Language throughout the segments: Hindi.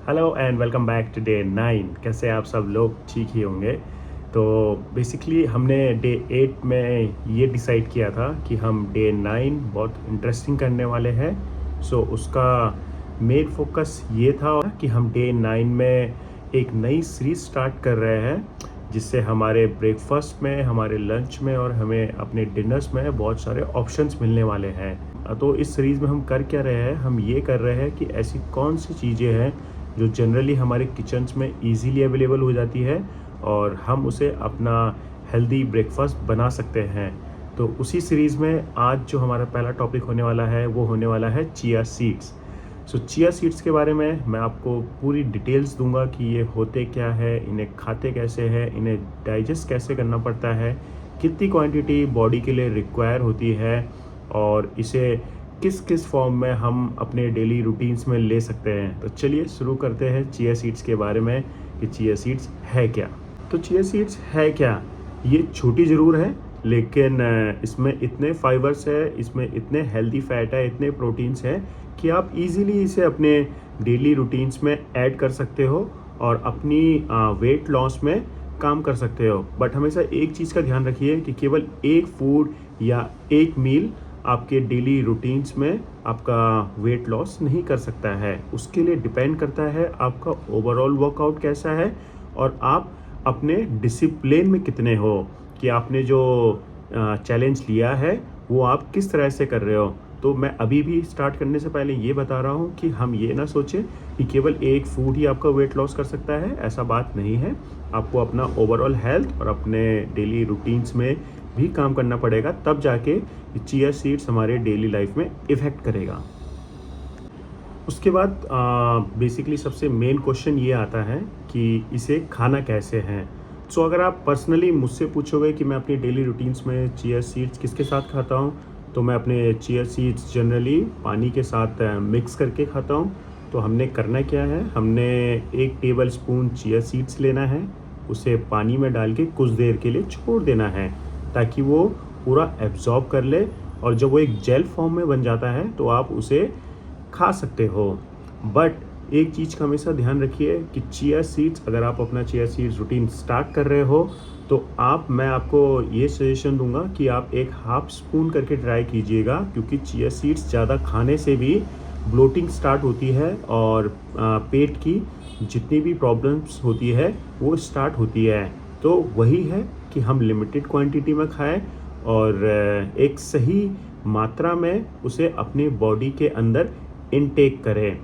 Hello and welcome back to day 9। कैसे आप सब लोग? ठीक ही होंगे। तो बेसिकली हमने डे 8 में ये डिसाइड किया था कि हम डे 9 बहुत इंटरेस्टिंग करने वाले हैं। सो उसका मेन फोकस ये था कि हम डे 9 में एक नई सीरीज स्टार्ट कर रहे हैं, जिससे हमारे ब्रेकफास्ट में, हमारे लंच में और हमें अपने डिनर्स में बहुत सारे ऑप्शंस मिलने वाले हैं। तो इस सीरीज़ में हम कर क्या रहे हैं? हम ये कर रहे हैं कि ऐसी कौन सी चीज़ें हैं जो जनरली हमारे किचन्स में इजीली अवेलेबल हो जाती है और हम उसे अपना हेल्दी ब्रेकफास्ट बना सकते हैं। तो उसी सीरीज़ में आज जो हमारा पहला टॉपिक होने वाला है वो होने वाला है चिया सीड्स। सो चिया सीड्स के बारे में मैं आपको पूरी डिटेल्स दूंगा कि ये होते क्या है, इन्हें खाते कैसे हैं, इन्हें डाइजेस्ट कैसे करना पड़ता है, कितनी क्वांटिटी बॉडी के लिए रिक्वायर होती है और इसे किस किस फॉर्म में हम अपने डेली रूटीन्स में ले सकते हैं। तो चलिए शुरू करते हैं चिया सीड्स के बारे में कि चिया सीड्स है क्या। तो चिया सीड्स है क्या? ये छोटी ज़रूर है, लेकिन इसमें इतने फाइबर्स है, इसमें इतने हेल्दी फैट है, इतने प्रोटीन्स हैं कि आप इजीली इसे अपने डेली रूटीन्स में ऐड कर सकते हो और अपनी वेट लॉस में काम कर सकते हो। बट हमेशा एक चीज़ का ध्यान रखिए कि केवल एक फूड या एक मील आपके डेली रूटीन्स में आपका वेट लॉस नहीं कर सकता है। उसके लिए डिपेंड करता है आपका ओवरऑल वर्कआउट कैसा है और आप अपने डिसिप्लिन में कितने हो, कि आपने जो चैलेंज लिया है वो आप किस तरह से कर रहे हो। तो मैं अभी भी स्टार्ट करने से पहले ये बता रहा हूँ कि हम ये ना सोचें कि केवल एक फूड ही आपका वेट लॉस कर सकता है। ऐसा बात नहीं है। आपको अपना ओवरऑल हेल्थ और अपने डेली रूटीन्स में भी काम करना पड़ेगा, तब जाके चिया सीड्स हमारे डेली लाइफ में इफ़ेक्ट करेगा। उसके बाद बेसिकली सबसे मेन क्वेश्चन ये आता है कि इसे खाना कैसे है। सो अगर आप पर्सनली मुझसे पूछोगे कि मैं अपनी डेली रूटीन्स में चिया सीड्स किसके साथ खाता हूँ, तो मैं अपने चिया सीड्स जनरली पानी के साथ मिक्स करके खाता हूँ। तो हमने करना क्या है, हमने 1 टेबल स्पून चिया सीड्स लेना है, उसे पानी में डाल के कुछ देर के लिए छोड़ देना है ताकि वो पूरा एब्जॉर्ब कर ले, और जब वो एक जेल फॉर्म में बन जाता है तो आप उसे खा सकते हो। बट एक चीज़ का हमेशा ध्यान रखिए कि चिया सीड्स, अगर आप अपना चिया सीड्स रूटीन स्टार्ट कर रहे हो तो मैं आपको ये सजेशन दूंगा कि आप एक हाफ स्पून करके ट्राई कीजिएगा, क्योंकि चिया सीड्स ज़्यादा खाने से भी ब्लोटिंग स्टार्ट होती है और पेट की जितनी भी प्रॉब्लम्स होती है वो स्टार्ट होती है। तो वही है कि हम लिमिटेड क्वांटिटी में खाएं और एक सही मात्रा में उसे अपने बॉडी के अंदर इनटेक करें।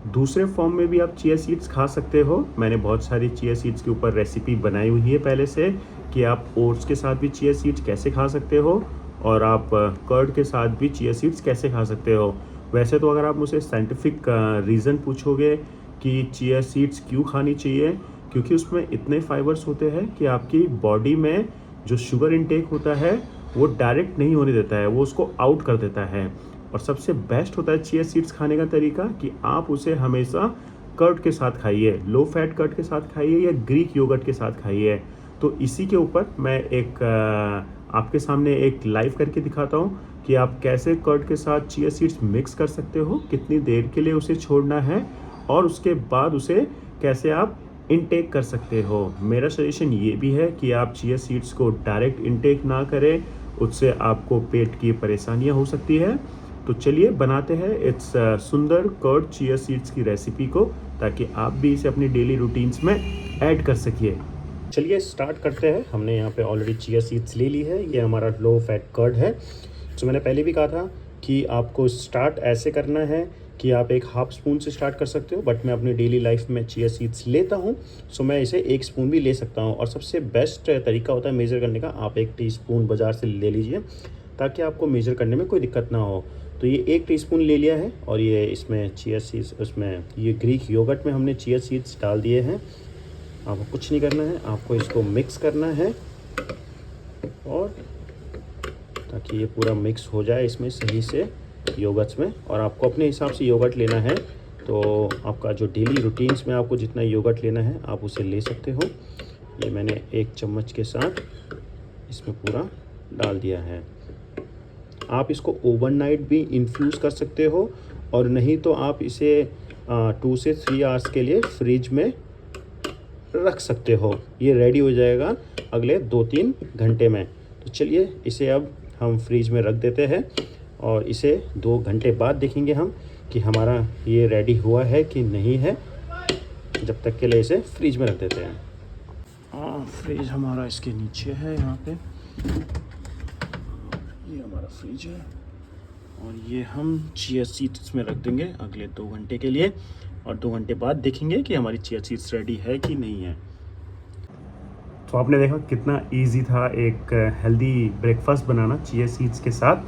दूसरे फॉर्म में भी आप चिया सीड्स खा सकते हो। मैंने बहुत सारी चिया सीड्स के ऊपर रेसिपी बनाई हुई है पहले से, कि आप ओट्स के साथ भी चिया सीड्स कैसे खा सकते हो और आप कर्ड के साथ भी चिया सीड्स कैसे खा सकते हो। वैसे तो अगर आप मुझसे साइंटिफिक रीज़न पूछोगे कि चिया सीड्स क्यों खानी चाहिए, क्योंकि उसमें इतने फाइबर्स होते हैं कि आपकी बॉडी में जो शुगर इनटेक होता है वो डायरेक्ट नहीं होने देता है, वो उसको आउट कर देता है। और सबसे बेस्ट होता है चिया सीड्स खाने का तरीका कि आप उसे हमेशा कर्ड के साथ खाइए, लो फैट कर्ड के साथ खाइए या ग्रीक योगर्ट के साथ खाइए। तो इसी के ऊपर मैं एक आपके सामने एक लाइव करके दिखाता हूँ कि आप कैसे कर्ड के साथ चिया सीड्स मिक्स कर सकते हो, कितनी देर के लिए उसे छोड़ना है और उसके बाद उसे कैसे आप इनटेक कर सकते हो। मेरा सजेशन ये भी है कि आप चिया सीड्स को डायरेक्ट इनटेक ना करें, उससे आपको पेट की परेशानियाँ हो सकती है। तो चलिए बनाते हैं इट्स सुंदर कर्ड चिया सीड्स की रेसिपी को, ताकि आप भी इसे अपनी डेली रूटीन्स में ऐड कर सकिए। चलिए स्टार्ट करते हैं। हमने यहाँ पे ऑलरेडी चिया सीड्स ले ली है, ये हमारा लो फैट कर्ड है। तो मैंने पहले भी कहा था कि आपको स्टार्ट ऐसे करना है कि आप एक हाफ स्पून से स्टार्ट कर सकते हो, बट मैं अपनी डेली लाइफ में चिया सीड्स लेता हूँ, सो मैं इसे 1 स्पून भी ले सकता हूँ। और सबसे बेस्ट तरीका होता है मेज़र करने का, आप 1 टीस्पून बाज़ार से ले लीजिए ताकि आपको मेज़र करने में कोई दिक्कत ना हो। तो ये 1 टीस्पून ले लिया है और ये इसमें चिया सीड्स, उसमें ये ग्रीक योगर्ट में हमने चिया सीड्स डाल दिए हैं। आपको कुछ नहीं करना है, आपको इसको मिक्स करना है और ताकि ये पूरा मिक्स हो जाए इसमें सही से योगर्ट्स में। और आपको अपने हिसाब से योगर्ट लेना है, तो आपका जो डेली रूटीन्स में आपको जितना योगर्ट लेना है आप उसे ले सकते हो। ये मैंने 1 चम्मच के साथ इसमें पूरा डाल दिया है। आप इसको ओवरनाइट भी इन्फ्यूज़ कर सकते हो, और नहीं तो आप इसे 2 से 3 आवर्स के लिए फ्रिज में रख सकते हो। ये रेडी हो जाएगा अगले 2-3 घंटे में। तो चलिए इसे अब हम फ्रिज में रख देते हैं और इसे 2 घंटे बाद देखेंगे हम कि हमारा ये रेडी हुआ है कि नहीं है। जब तक के लिए इसे फ्रिज में रख देते हैं। फ्रिज हमारा इसके नीचे है, यहाँ पे ये हमारा फ्रिज है और ये हम चिया सीड्स में रख देंगे अगले 2 घंटे के लिए और 2 घंटे बाद देखेंगे कि हमारी चिया सीड्स रेडी है कि नहीं है। तो आपने देखा कितना इजी था एक हेल्दी ब्रेकफास्ट बनाना चिया सीड्स के साथ।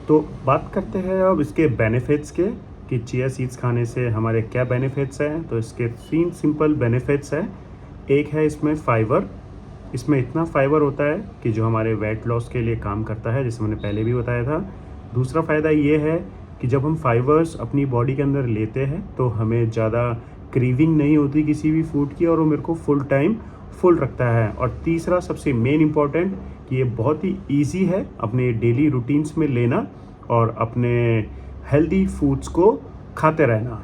तो बात करते हैं अब इसके बेनिफिट्स के कि चिया सीड्स खाने से हमारे क्या बेनिफिट्स हैं। तो इसके 3 सिंपल बेनिफिट्स हैं। एक है इसमें फाइबर। इसमें इतना फाइबर होता है कि जो हमारे वेट लॉस के लिए काम करता है, जैसे मैंने पहले भी बताया था। दूसरा फ़ायदा ये है कि जब हम फाइबर्स अपनी बॉडी के अंदर लेते हैं तो हमें ज़्यादा क्रेविंग नहीं होती किसी भी फूड की और वो मेरे को फुल टाइम फुल रखता है। और तीसरा सबसे मेन इम्पॉर्टेंट कि ये बहुत ही ईजी है अपने डेली रूटीन्स में लेना और अपने हेल्दी फूड्स को खाते रहना।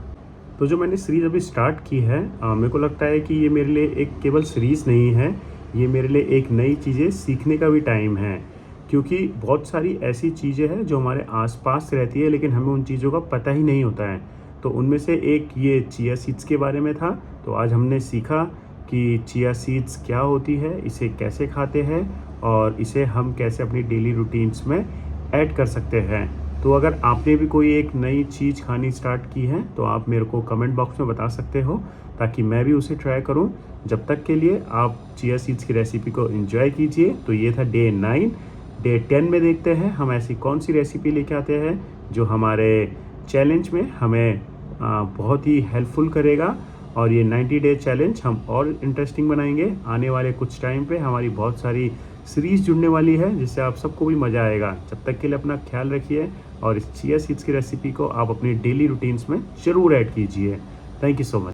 तो जो मैंने सीरीज़ अभी स्टार्ट की है, मेरे को लगता है कि ये मेरे लिए एक केवल सीरीज़ नहीं है, ये मेरे लिए एक नई चीज़ें सीखने का भी टाइम है। क्योंकि बहुत सारी ऐसी चीज़ें हैं जो हमारे आसपास रहती है लेकिन हमें उन चीज़ों का पता ही नहीं होता है। तो उनमें से एक ये चिया सीड्स के बारे में था। तो आज हमने सीखा कि चिया सीड्स क्या होती है, इसे कैसे खाते हैं और इसे हम कैसे अपनी डेली रूटीन्स में ऐड कर सकते हैं। तो अगर आपने भी कोई एक नई चीज़ खानी स्टार्ट की है तो आप मेरे को कमेंट बॉक्स में बता सकते हो ताकि मैं भी उसे ट्राई करूं। जब तक के लिए आप चिया सीड्स की रेसिपी को एंजॉय कीजिए। तो ये था डे 9। डे 10 में देखते हैं हम ऐसी कौन सी रेसिपी लेके आते हैं जो हमारे चैलेंज में हमें बहुत ही हेल्पफुल करेगा। और ये 90 डे चैलेंज हम और इंटरेस्टिंग बनाएंगे। आने वाले कुछ टाइम पे हमारी बहुत सारी सीरीज़ जुड़ने वाली है जिससे आप सबको भी मज़ा आएगा। जब तक के लिए अपना ख्याल रखिए और इस चिया सीड्स की रेसिपी को आप अपनी डेली रूटीन्स में ज़रूर ऐड कीजिए। Thank you so much.